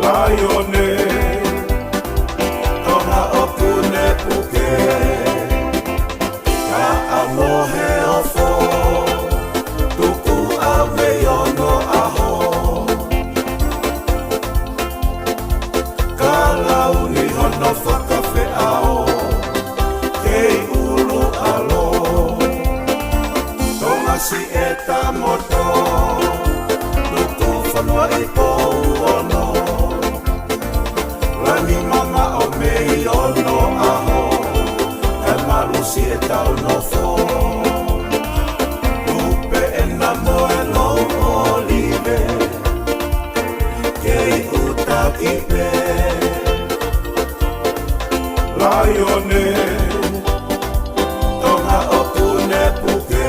Laione Tonga opune puke Ka amohe ofo Tuku ave yono aho Ka launi hono whakawhe ao Kei ulu alo Tonga si e ta moto Tuku whanua i pou ono Lani mama o mei ono aho E malusi e tau no fo Lupe e namo e no olive Kei uta kipe Laione Tonga o pune puke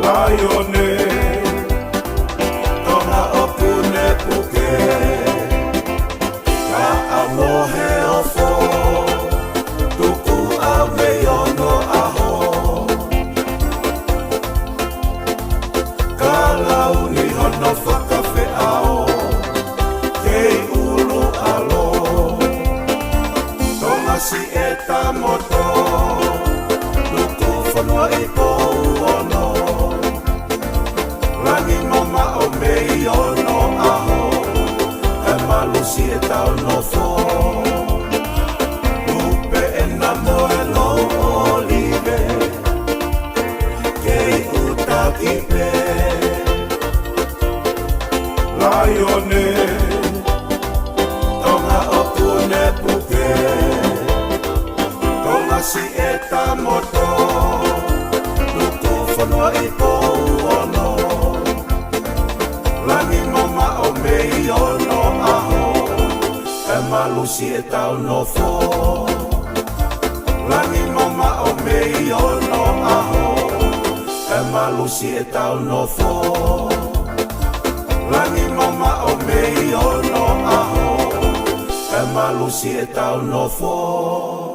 Laione Tonga opune puke Ka amohe ofo Tuku ave yono aho Ka launi hono whakawhe ao Kei ulu alo Tonga si e ta moto Tuku whanua i pou ono Lani mama o mei ono aho E malusi e tau no fo Lupe e namo e no olive Kei uta kipe Laione Tonga opune puke Tonga si e ta moto Tuku whanua i pou ono Lani mama o mei ono aho E malusi e tau no fo Lani mama o mei ono aho E malusi e tau no fo Lani mama o mei ono aho E malusi e tau no fo